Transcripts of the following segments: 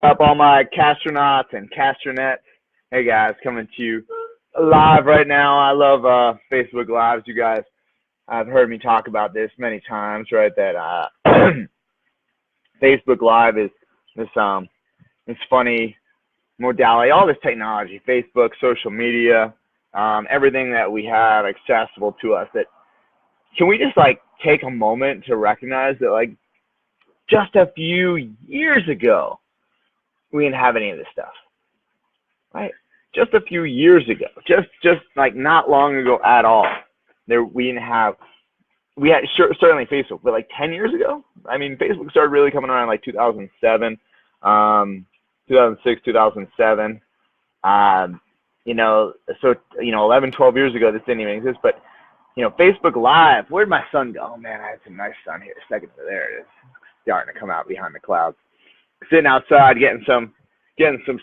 Up all my castronauts and castronets. Hey guys, coming to you live right now. I love Facebook Lives. You guys have heard me talk about this many times, right? That Facebook Live is this funny modality, all this technology, Facebook, social media, everything that we have accessible to us. That can we just like take a moment to recognize that like just a few years ago we didn't have any of this stuff, right? Just a few years ago, just like not long ago at all, we had certainly Facebook, but like 10 years ago, I mean, Facebook started really coming around like 2007, 2006, 2007. So 11, 12 years ago, this didn't even exist. But Facebook Live, where'd my sun go? Oh man, I had some nice sun here. A second, there it is, starting to come out behind the clouds. Sitting outside, getting some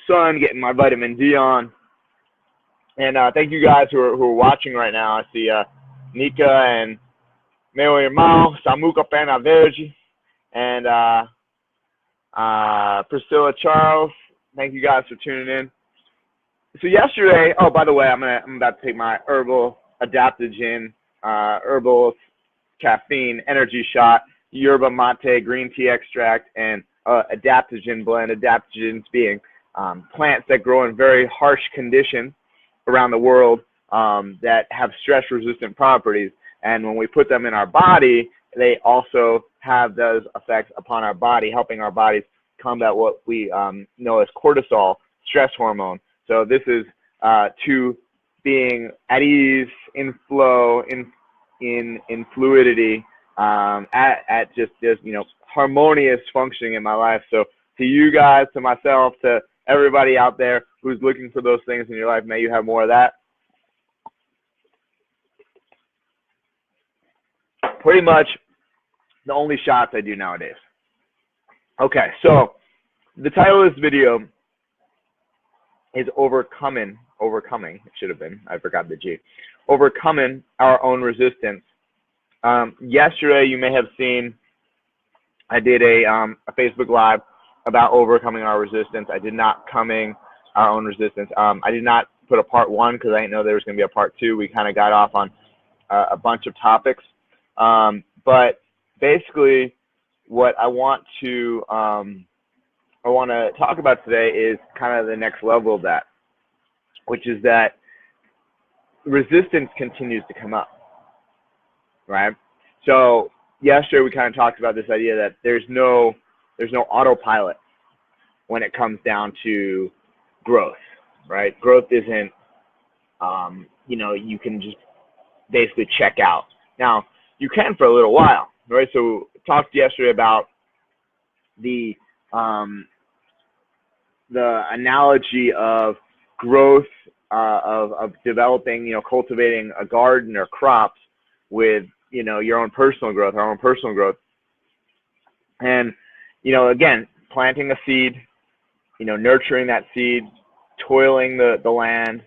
sun, getting my vitamin D on. And thank you guys who are watching right now. I see Nika and meu irmão, Samuca Pena Verde, and Priscilla Charles. Thank you guys for tuning in. So yesterday, oh, by the way, I'm about to take my herbal adaptogen, herbal caffeine energy shot, yerba mate green tea extract, and adaptogen blend. Adaptogens being plants that grow in very harsh conditions around the world that have stress-resistant properties. And when we put them in our body, they also have those effects upon our body, helping our bodies combat what we know as cortisol, stress hormone. So this is to being at ease, in flow, in fluidity, at just harmonious functioning in my life. So to you guys, to myself, to everybody out there who's looking for those things in your life, may you have more of that. Pretty much the only shots I do nowadays. Okay, so the title of this video is overcoming, it should have been, I forgot the G, overcoming our own resistance. Yesterday, you may have seen, I did a Facebook Live about overcoming our resistance. I did not coming our own resistance. I did not put a part one because I didn't know there was going to be a part two. We kind of got off on a bunch of topics. But basically, what I want to talk about today is kind of the next level of that, which is that resistance continues to come up, right? So yesterday we kind of talked about this idea that there's no autopilot when it comes down to growth, right? Growth isn't, you can just basically check out. Now, you can for a little while, right? So talked yesterday about the analogy of growth, of developing, cultivating a garden or crops with, your own personal growth, our own personal growth. And, again, planting a seed, nurturing that seed, toiling the land,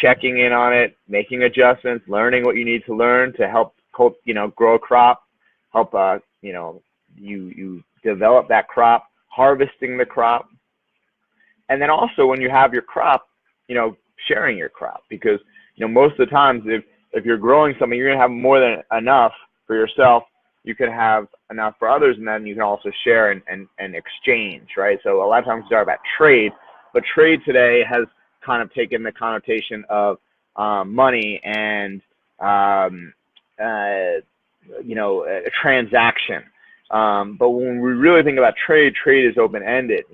checking in on it, making adjustments, learning what you need to learn to help, grow a crop, help, you develop that crop, harvesting the crop. And then also when you have your crop, sharing your crop, because, most of the times if you're growing something, you're going to have more than enough for yourself. You can have enough for others, and then you can also share and exchange, right? So a lot of times we talk about trade, but trade today has kind of taken the connotation of money and a transaction. But when we really think about trade, trade is open-ended.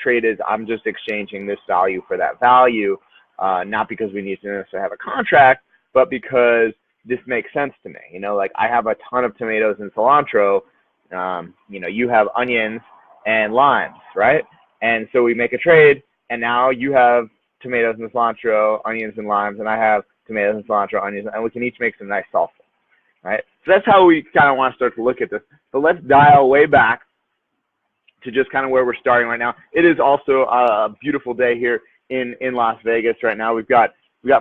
Trade is I'm just exchanging this value for that value, not because we need to necessarily have a contract, but because this makes sense to me. Like I have a ton of tomatoes and cilantro. You have onions and limes, right? And so we make a trade, and now you have tomatoes and cilantro, onions and limes, and I have tomatoes and cilantro, onions, and we can each make some nice salsa, right? So that's how we kind of want to start to look at this. So let's dial way back to just kind of where we're starting right now. It is also a beautiful day here in Las Vegas right now. We've got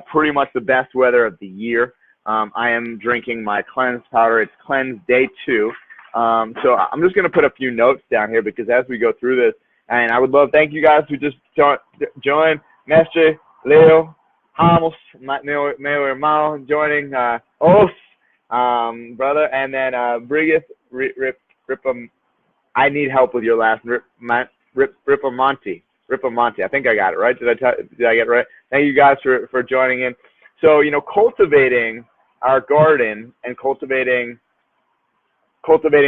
pretty much the best weather of the year. I am drinking my cleanse powder. It's cleanse day 2. So I'm just going to put a few notes down here because as we go through this, and I would love, thank you guys who just joined, Mestre, Leo, Ramos, meu irmão joining, Os, brother, and then Brigas, Ripam. I need help with your last Ripamonti. I think I got it right. Did I get it right? Thank you guys for joining in. So, you know, cultivating our garden and cultivating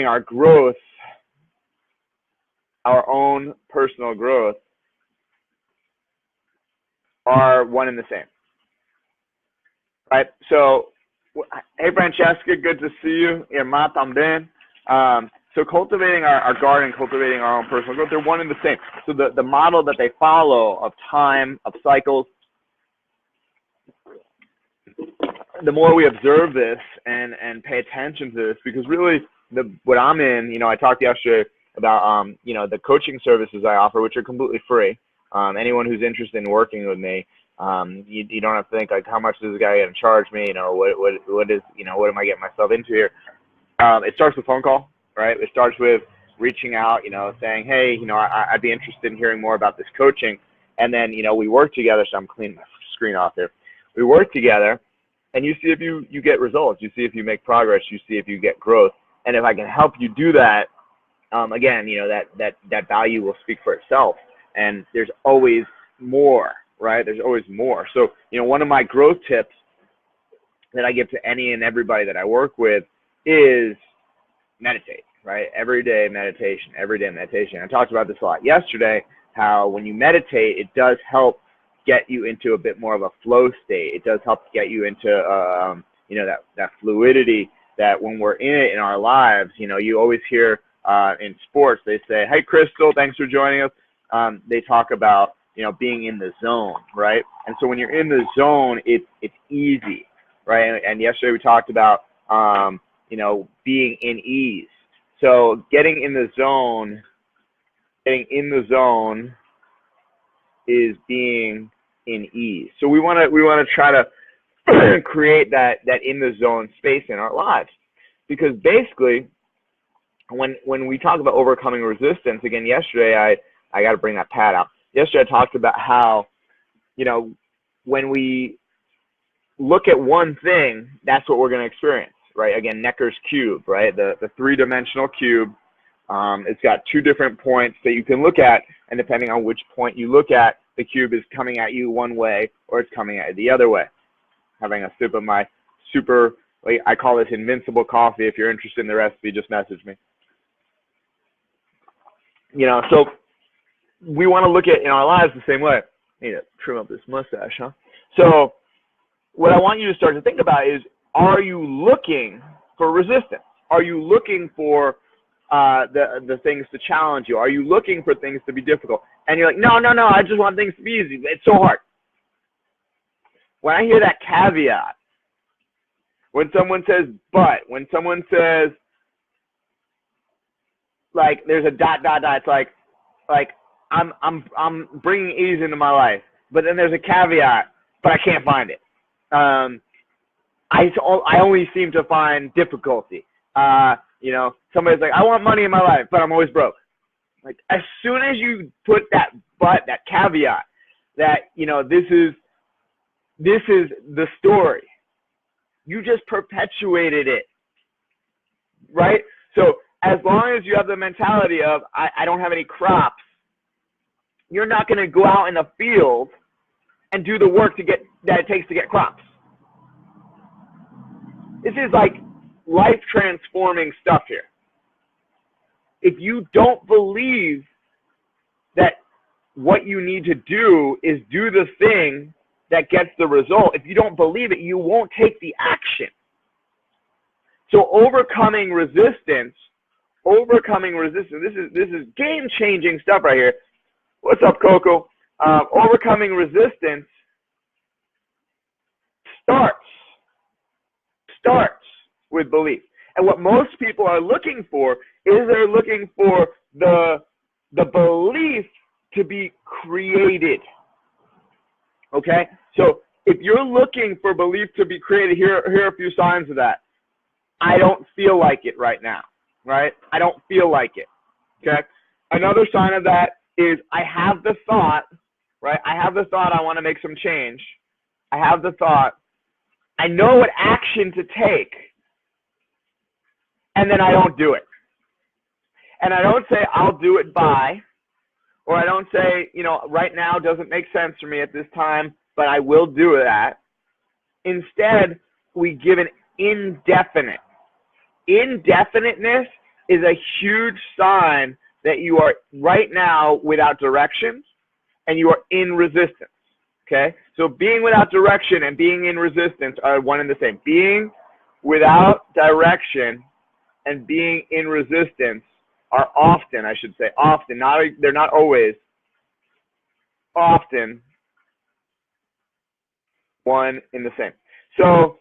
our growth, our own personal growth, are one and the same. Right? So, hey Francesca, good to see you. Irma também. So cultivating our garden, cultivating our own personal growth, they're one and the same. So the model that they follow of time, of cycles, the more we observe this and pay attention to this, because really what I'm in, you know, I talked yesterday about, you know, the coaching services I offer, which are completely free. Anyone who's interested in working with me, you don't have to think like, how much is this guy going to charge me? You know, what is, you know, what am I getting myself into here? It starts with a phone call. Right? It starts with reaching out, you know, saying, hey, you know, I'd be interested in hearing more about this coaching. And then, you know, we work together. So I'm cleaning my screen off here. We work together and you see if you get results. You see if you make progress. You see if you get growth. And if I can help you do that, again, you know, that value will speak for itself. And there's always more, right? There's always more. So, you know, one of my growth tips that I give to any and everybody that I work with is meditate. Right? Everyday meditation. I talked about this a lot yesterday, how when you meditate, it does help get you into a bit more of a flow state. It does help get you into, you know, that fluidity that when we're in it in our lives, you know, you always hear in sports, they say, hey, Crystal, thanks for joining us. They talk about, you know, being in the zone, right? And so when you're in the zone, it's easy, right? And yesterday we talked about, you know, being in ease. So getting in the zone is being in ease. So we want to try to create that in the zone space in our lives, because basically when we talk about overcoming resistance, again, yesterday I got to bring that pad out. Yesterday I talked about how, you know, when we look at one thing, that's what we're going to experience. Right, again, Necker's cube, right? The three-dimensional cube. It's got two different points that you can look at, and depending on which point you look at, the cube is coming at you one way or it's coming at you the other way. Having a sip of my super, like, I call this invincible coffee. If you're interested in the recipe, just message me. You know, so we want to look at in our lives the same way. I need to trim up this mustache, huh? So what I want you to start to think about is, are you looking for resistance? Are you looking for the things to challenge you? Are you looking for things to be difficult? And you're like, no, I just want things to be easy. It's so hard. When I hear that caveat, when someone says but, when someone says, like, there's a ... it's like I'm bringing ease into my life, but then there's a caveat, but I can't find it. I only seem to find difficulty. You know, somebody's like, I want money in my life, but I'm always broke. Like, as soon as you put that but, that caveat, that, you know, this is the story, you just perpetuated it, right? So as long as you have the mentality of, I don't have any crops, you're not going to go out in the field and do the work that it takes to get crops. This is like life transforming stuff here. If you don't believe that what you need to do is do the thing that gets the result, if you don't believe it, you won't take the action. So overcoming resistance, this is game-changing stuff right here. What's up, Coco? Overcoming resistance starts with belief. And what most people are looking for is they're looking for the belief to be created. Okay? So if you're looking for belief to be created, here are a few signs of that. I don't feel like it right now. right? I don't feel like it, okay? Another sign of that is I have the thought, right? I have the thought I want to make some change. I have the thought. I know what action to take, and then I don't do it. And I don't say I'll do it by, or I don't say, right now doesn't make sense for me at this time, but I will do that. Instead, we give an indefinite. Indefiniteness is a huge sign that you are right now without direction and you are in resistance. Okay? So being without direction and being in resistance are one and the same. Being without direction and being in resistance are often, I should say, often, they're not always, often one in the same. So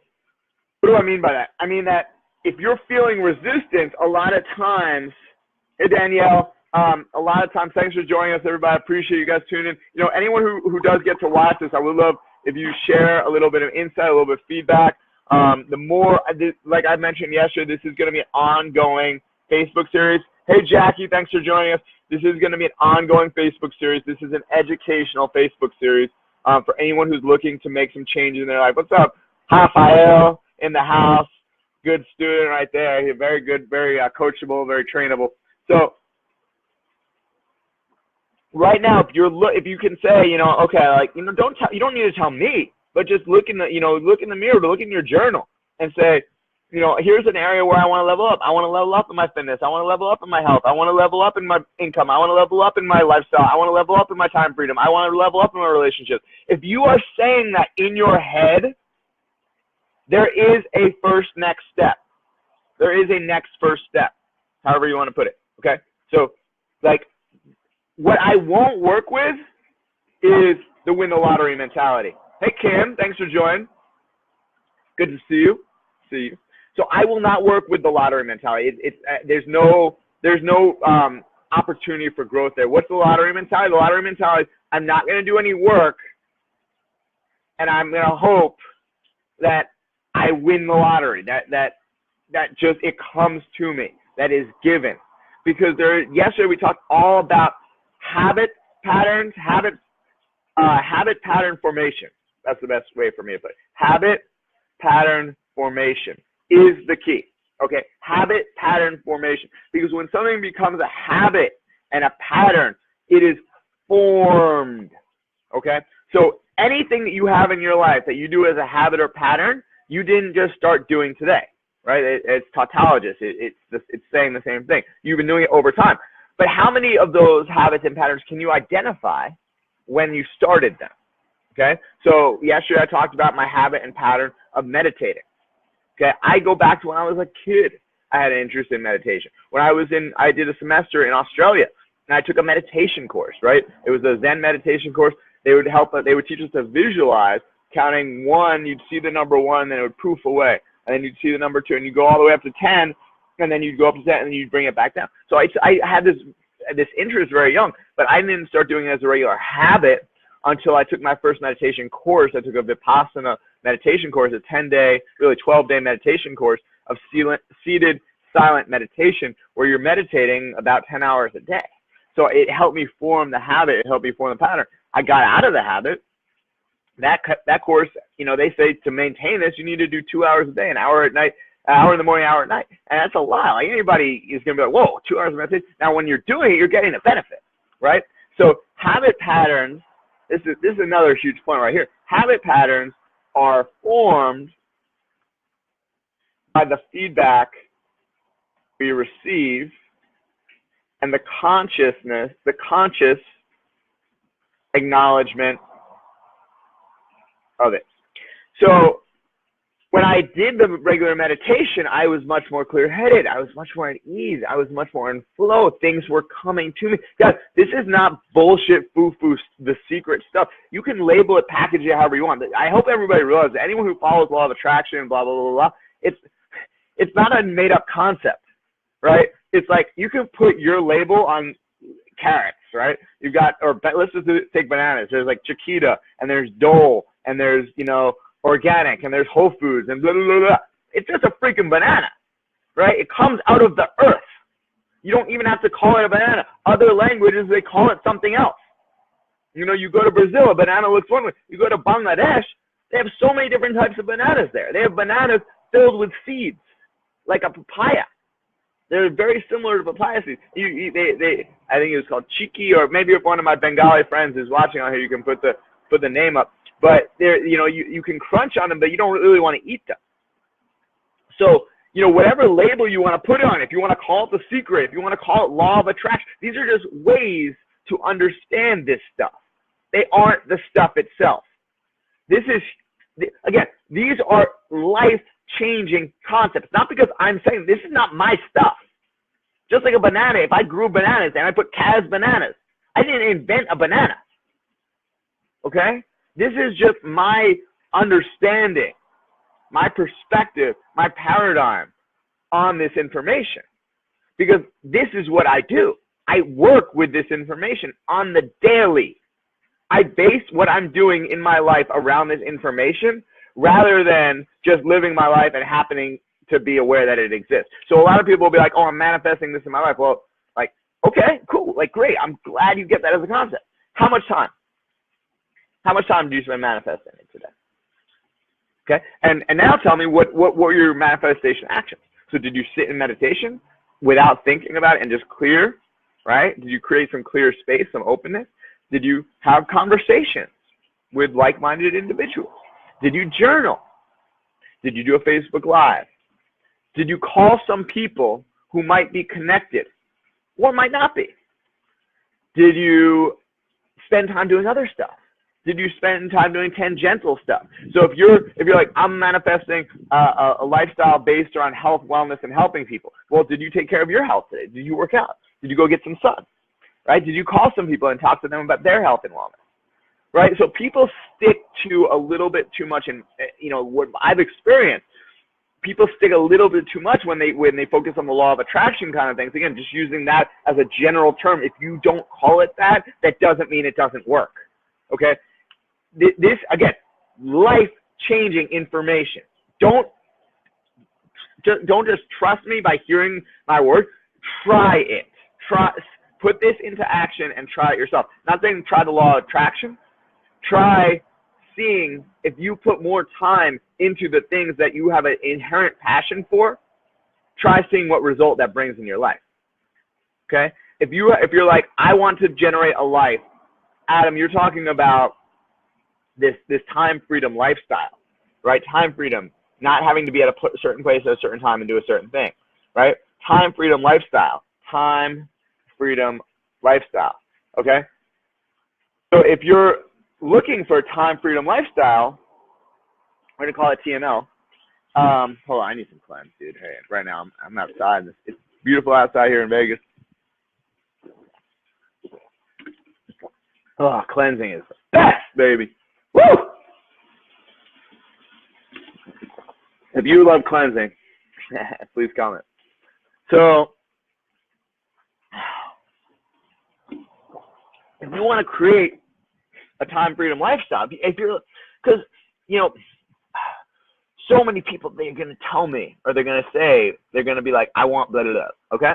what do I mean by that? I mean that if you're feeling resistance, a lot of times, hey Danielle, a lot of times, thanks for joining us, everybody. I appreciate you guys tuning in. Anyone who does get to watch this, I would love if you share a little bit of insight, a little bit of feedback. The more, like I mentioned yesterday, this is going to be an ongoing Facebook series. Hey Jackie, thanks for joining us. This is going to be an ongoing Facebook series. This is an educational Facebook series for anyone who's looking to make some changes in their life. What's up? Rafael in the house. Good student right there. He's very good, very coachable, very trainable. So right now, if you can say, okay, like, you don't need to tell me, but just look in the mirror, look in your journal and say, here's an area where I want to level up. I want to level up in my fitness. I want to level up in my health. I want to level up in my income. I want to level up in my lifestyle. I want to level up in my time freedom. I want to level up in my relationships. If you are saying that in your head, there is a next step. There is a next first step, however you want to put it, okay? So, like, what I won't work with is the win the lottery mentality. Hey, Kim, thanks for joining. Good to see you. So I will not work with the lottery mentality. There's no opportunity for growth there. What's the lottery mentality? The lottery mentality is I'm not going to do any work, and I'm going to hope that I win the lottery. That just, it comes to me. That is given. Because yesterday we talked all about habit patterns, habit pattern formation. That's the best way for me to put it. Habit pattern formation is the key. Okay, habit pattern formation. Because when something becomes a habit and a pattern, it is formed. Okay, so anything that you have in your life that you do as a habit or pattern, you didn't just start doing today, right? It's tautologous. It's saying the same thing. You've been doing it over time. But how many of those habits and patterns can you identify when you started them? Okay, so yesterday I talked about my habit and pattern of meditating. Okay, I go back to when I was a kid. I had an interest in meditation. When I did a semester in Australia, and I took a meditation course. Right, it was a Zen meditation course. They would teach us to visualize counting 1. You'd see the number 1, and then it would poof away, and then you'd see the number 2, and you go all the way up to 10, and then you'd go up to 10, and then you'd bring it back down. So I had this interest very young, but I didn't start doing it as a regular habit until I took my first meditation course. I took a Vipassana meditation course, a 10-day, really 12-day meditation course of seated silent meditation where you're meditating about 10 hours a day. So it helped me form the habit. It helped me form the pattern. I got out of the habit. That course, they say to maintain this, you need to do 2 hours a day, an hour at night, an hour in the morning, an hour at night. And that's a lot. Like anybody is going to be like, whoa, 2 hours of meditation. Now, when you're doing it, you're getting a benefit, right? So habit patterns, this is another huge point right here. Habit patterns are formed by the feedback we receive and the conscious acknowledgement of it. So when I did the regular meditation, I was much more clear-headed. I was much more at ease. I was much more in flow. Things were coming to me. Guys, this is not bullshit foo-foo, the secret stuff. You can label it, package it however you want. I hope everybody realizes that anyone who follows law of attraction, blah, blah, blah, blah, it's not a made-up concept, right? It's like you can put your label on carrots, right? You've got, or let's just take bananas. There's like Chiquita, and there's Dole, and there's, organic, and there's Whole Foods, and blah, blah, blah, blah. It's just a freaking banana, right? It comes out of the earth, You don't even have to call it a banana. Other languages, they call it something else. You know, you go to Brazil, a banana looks one way. You go to Bangladesh, they have so many different types of bananas there. They have bananas filled with seeds, like a papaya. They're very similar to papaya seeds. I think it was called chiki, or maybe if one of my Bengali friends is watching on here, you can put the name up. But they're, you know, you can crunch on them, but you don't really want to eat them. So, you know, whatever label you want to put on, if you want to call it the secret, if you want to call it law of attraction, these are just ways to understand this stuff. They aren't the stuff itself. This is, again, these are life-changing concepts. Not because I'm saying this is not my stuff. Just like a banana, if I grew bananas and I put Kaz bananas, I didn't invent a banana. Okay? This is just my understanding, my perspective, my paradigm on this information. Because this is what I do. I work with this information on the daily. I base what I'm doing in my life around this information rather than just living my life and happening to be aware that it exists. So a lot of people will be like, oh, I'm manifesting this in my life. Well, like, okay, cool. Like, great. I'm glad you get that as a concept. How much time? How much time do you spend manifesting it today? Okay. And now tell me what were your manifestation actions? So did you sit in meditation without thinking about it and just clear, right? Did you create some clear space, some openness? Did you have conversations with like-minded individuals? Did you journal? Did you do a Facebook Live? Did you call some people who might be connected or might not be? Did you spend time doing other stuff? Did you spend time doing tangential stuff? So if you're like, I'm manifesting a lifestyle based around health, wellness, and helping people. Well, did you take care of your health today? Did you work out? Did you go get some sun? Right? Did you call some people and talk to them about their health and wellness? Right? So people stick to a little bit too much, and you know what I've experienced. People stick a little bit too much when they focus on the law of attraction kind of things. Again, just using that as a general term. If you don't call it that, that doesn't mean it doesn't work. Okay? This again, life-changing information. Don't just trust me by hearing my words. Try it. Put this into action and try it yourself. Not saying try the law of attraction. Try seeing if you put more time into the things that you have an inherent passion for. Try seeing what result that brings in your life. Okay? If you're like, I want to generate a life, Adam, you're talking about this time freedom lifestyle, right? Time freedom, not having to be at a certain place at a certain time and do a certain thing, right? Time freedom lifestyle. Time freedom lifestyle. Okay? So if you're looking for a time freedom lifestyle, we're gonna call it TML. Hold on, I need some cleanse, dude. Hey, right now I'm outside. It's beautiful outside here in Vegas. Oh, cleansing is the best, baby. Woo! If you love cleansing, please comment. So if you want to create a time freedom lifestyle, if you're, because, you know, so many people, they're going to tell me, or they're going to say, they're going to be like, I want blah, blah, blah, okay?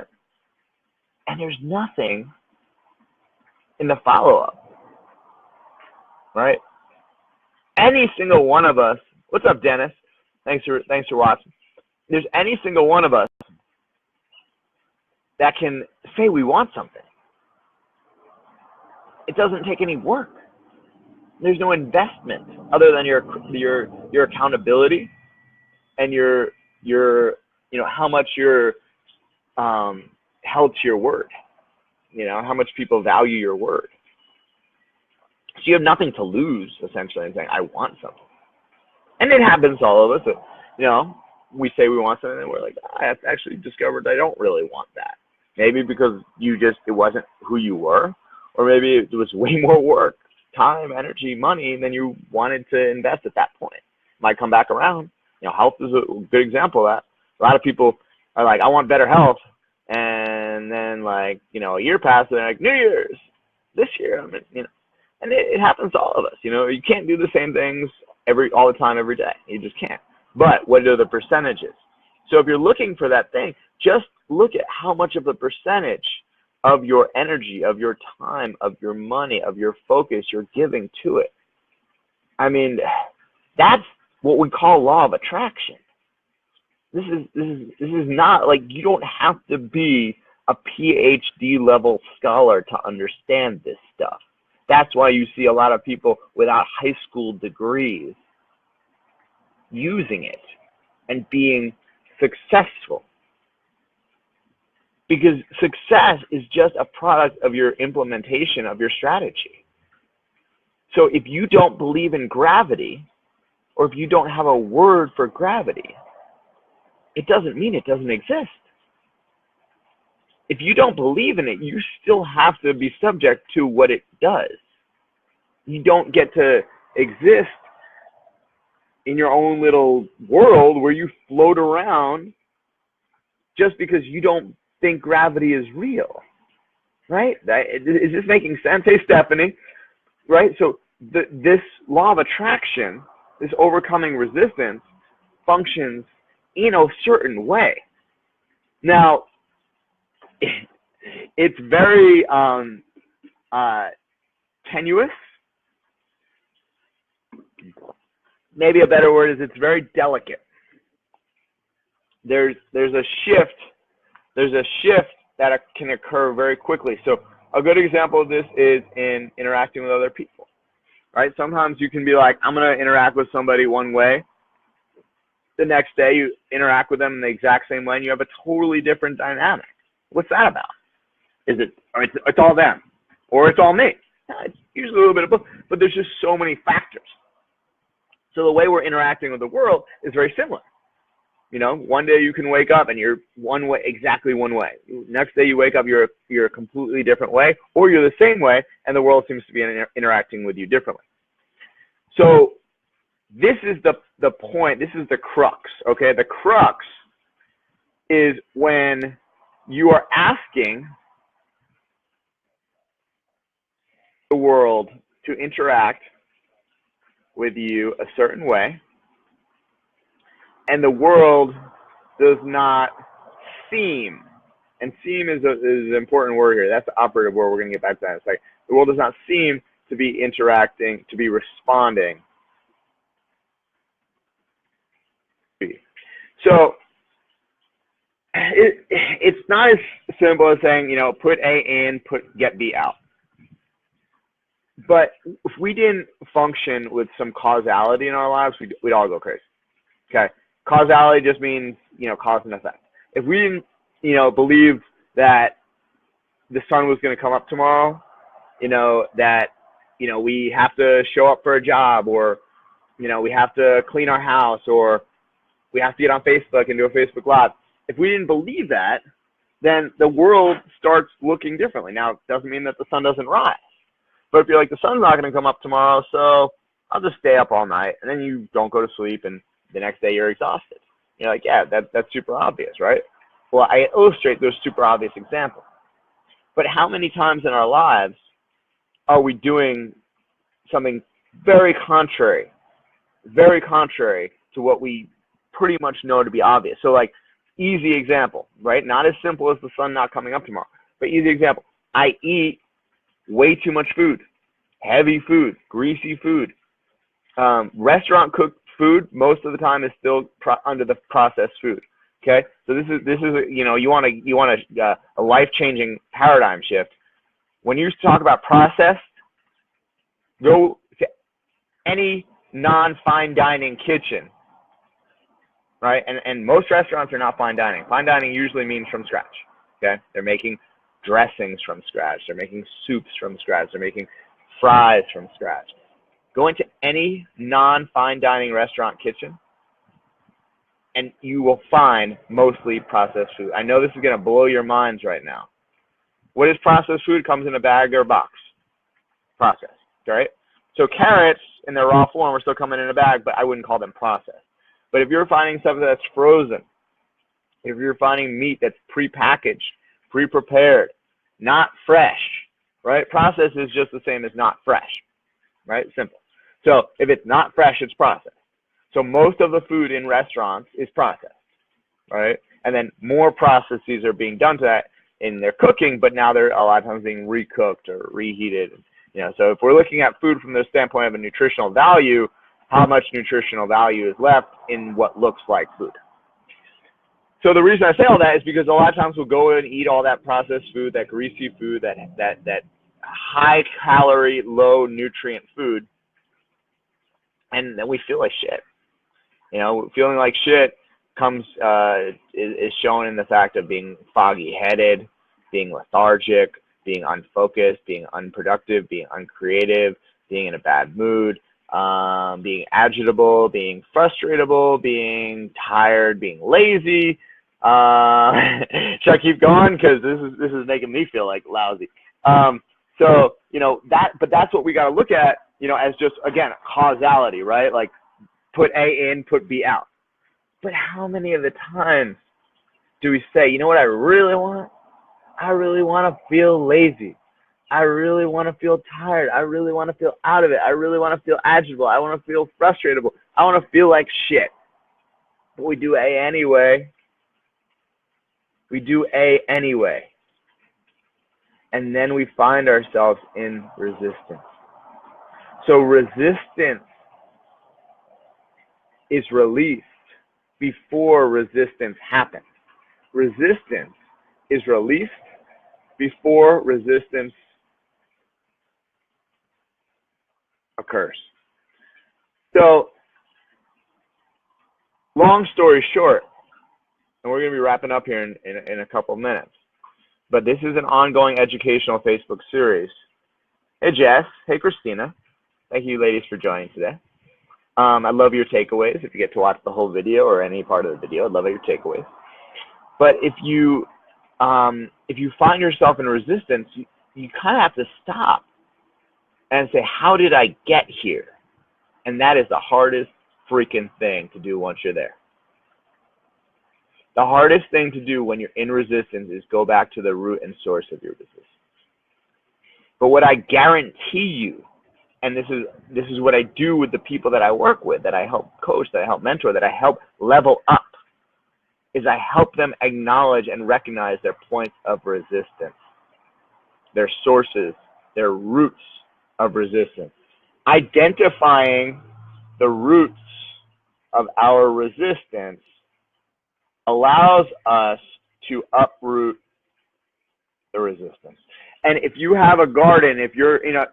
And there's nothing in the follow-up, right? Any single one of us, what's up, Dennis? Thanks for watching. There's any single one of us that can say we want something. It doesn't take any work. There's no investment other than your accountability and your you know, how much you're held to your word. You know, how much people value your word. So you have nothing to lose, essentially, in saying, I want something. And it happens to all of us. You know, we say we want something, and we're like, I have actually discovered I don't really want that. Maybe because it wasn't who you were, or maybe it was way more work, time, energy, money than you wanted to invest at that point. Might come back around. You know, health is a good example of that. A lot of people are like, I want better health. And then, like, you know, a year passes, and they're like, New Year's, this year, I mean, you know. And it happens to all of us. You know, you can't do the same things all the time, every day. You just can't. But what are the percentages? So if you're looking for that thing, just look at how much of a percentage of your energy, of your time, of your money, of your focus you're giving to it. I mean, that's what we call law of attraction. This is not like, you don't have to be a PhD level scholar to understand this stuff. That's why you see a lot of people without high school degrees using it and being successful. Because success is just a product of your implementation of your strategy. So if you don't believe in gravity, or if you don't have a word for gravity, it doesn't mean it doesn't exist. If you don't believe in it, you still have to be subject to what it does. You don't get to exist in your own little world where you float around just because you don't think gravity is real, right? Is this making sense? Hey, Stephanie, right? So this law of attraction, this overcoming resistance, functions in a certain way. Now, it's very tenuous. Maybe a better word is it's very delicate. There's a shift. There's a shift that can occur very quickly. So a good example of this is in interacting with other people, right? Sometimes you can be like, I'm going to interact with somebody one way. The next day you interact with them in the exact same way and you have a totally different dynamic. What's that about? Is it, or it's all them, or it's all me? It's usually a little bit of both, but there's just so many factors. So the way we're interacting with the world is very similar. You know, one day you can wake up and you're one way, exactly one way. Next day you wake up, you're a completely different way, or you're the same way, and the world seems to be interacting with you differently. So this is the point. This is the crux. Okay, the crux is when you are asking the world to interact with you a certain way, and the world does not seem, and seem is an important word here. That's the operative word. We're going to get back to that in a second. The world does not seem to be interacting, to be responding. So it's not as simple as saying, you know, put A in, get B out. But if we didn't function with some causality in our lives, we'd all go crazy. Okay, causality just means, you know, cause and effect. If we didn't, you know, believe that the sun was going to come up tomorrow, you know, that, you know, we have to show up for a job, or, you know, we have to clean our house, or we have to get on Facebook and do a Facebook Live. If we didn't believe that, then the world starts looking differently. Now, it doesn't mean that the sun doesn't rise. But if you're like, the sun's not going to come up tomorrow, so I'll just stay up all night, and then you don't go to sleep, and the next day you're exhausted. You're like, yeah, that's super obvious, right? Well, I illustrate those super obvious examples. But how many times in our lives are we doing something very contrary to what we pretty much know to be obvious? So, like, easy example, right? Not as simple as the sun not coming up tomorrow, but easy example. I eat way too much food, heavy food, greasy food. Restaurant cooked food most of the time is still under the processed food. Okay, so this is you know, you want a life-changing paradigm shift. When you talk about processed, go to any non-fine dining kitchen, right? And most restaurants are not fine dining. Fine dining usually means from scratch. Okay, they're making dressings from scratch. They're making soups from scratch. They're making fries from scratch. Go into any non-fine dining restaurant kitchen, and you will find mostly processed food. I know this is going to blow your minds right now. What is processed food? It comes in a bag or a box. Processed, right? So carrots in their raw form are still coming in a bag, but I wouldn't call them processed. But if you're finding something that's frozen, if you're finding meat that's prepackaged, pre-prepared, not fresh, right? Processed is just the same as not fresh, right? Simple. So if it's not fresh, it's processed. So most of the food in restaurants is processed, right? And then more processes are being done to that in their cooking, but now they're a lot of times being recooked or reheated. So if we're looking at food from the standpoint of a nutritional value, how much nutritional value is left in what looks like food? So the reason I say all that is because a lot of times we'll go and eat all that processed food, that greasy food, that high calorie, low nutrient food, and then we feel like shit. Feeling like shit comes is shown in the fact of being foggy headed, being lethargic, being unfocused, being unproductive, being uncreative, being in a bad mood, being agitable, being frustratable, being tired, being lazy. Should I keep going? Because this is making me feel like lousy. But that's what we got to look at, as just, again, causality, right? Like, put A in, put B out. But how many of the times do we say, you know what I really want? I really want to feel lazy. I really want to feel tired. I really want to feel out of it. I really want to feel agitable. I want to feel frustratable. I want to feel like shit. But we do A anyway. We do A anyway. And then we find ourselves in resistance. So resistance is released before resistance happens. Resistance is released before resistance occurs. So, long story short, and we're going to be wrapping up here in a couple of minutes, but this is an ongoing educational Facebook series. Hey, Jess. Hey, Christina. Thank you, ladies, for joining today. I love your takeaways. If you get to watch the whole video or any part of the video, I'd love your takeaways. But if you find yourself in resistance, you kind of have to stop and say, how did I get here? And that is the hardest freaking thing to do once you're there. The hardest thing to do when you're in resistance is go back to the root and source of your resistance. But what I guarantee you, and this is what I do with the people that I work with, that I help coach, that I help mentor, that I help level up, is I help them acknowledge and recognize their points of resistance, their sources, their roots of resistance. Identifying the roots of our resistance allows us to uproot the resistance. And if you have a garden, if you're in a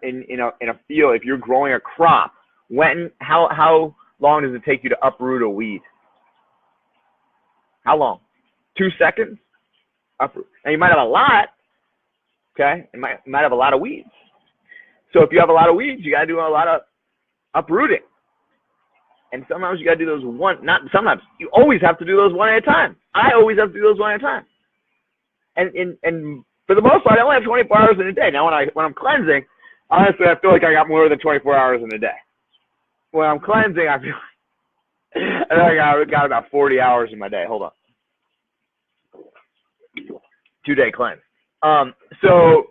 field, if you're growing a crop, how long does it take you to uproot a weed? How long? 2 seconds? Uproot. Now you might have a lot, okay? You might have a lot of weeds. So if you have a lot of weeds, you gotta do a lot of uprooting. And sometimes you gotta do those you always have to do those one at a time. I always have to do those one at a time. And for the most part, I only have 24 hours in a day. Now when I'm cleansing, honestly, I feel like I got more than 24 hours in a day. When I'm cleansing, I feel like I got about 40 hours in my day. Hold on. 2-day cleanse. So,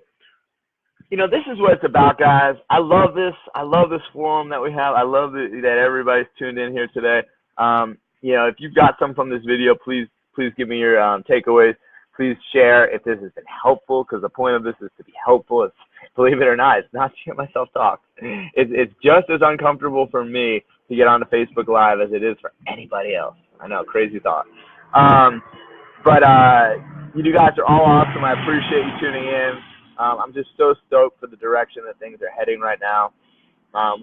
this is what it's about, guys. I love this. I love this forum that we have. I love that everybody's tuned in here today. If you've got something from this video, please give me your takeaways. Please share if this has been helpful, because the point of this is to be helpful. It's, believe it or not, it's not to hear myself talk. It's just as uncomfortable for me to get onto Facebook Live as it is for anybody else. I know, crazy thought. But you guys are all awesome. I appreciate you tuning in. I'm just so stoked for the direction that things are heading right now.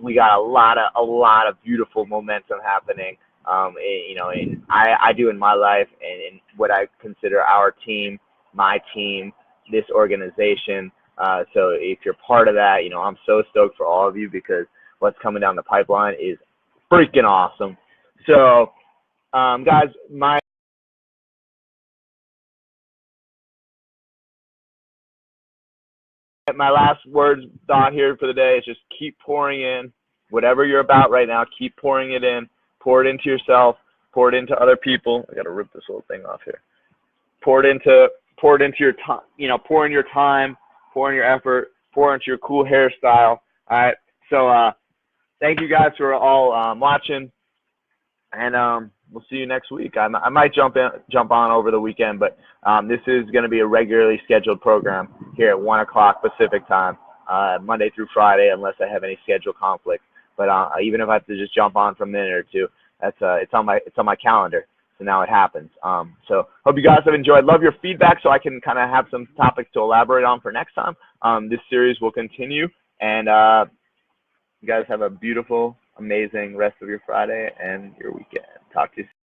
We got a lot of beautiful momentum happening. I do in my life and in what I consider our team, my team, this organization. So if you're part of that, I'm so stoked for all of you, because what's coming down the pipeline is freaking awesome. So, guys, my last thought here for the day is just keep pouring in whatever you're about right now. Keep pouring it in. Pour it into yourself. Pour it into other people. I got to rip this little thing off here. Pour it into your time. Pour in your time. Pour in your effort. Pour into your cool hairstyle. All right. So thank you guys for all watching. And we'll see you next week. I might jump on over the weekend, but this is going to be a regularly scheduled program here at 1 o'clock Pacific time, Monday through Friday, unless I have any schedule conflict. But even if I have to just jump on for a minute or two, that's it's on my calendar. So now it happens. So hope you guys have enjoyed. Love your feedback so I can kind of have some topics to elaborate on for next time. This series will continue, and you guys have a beautiful, amazing rest of your Friday and your weekend. Talk to you soon.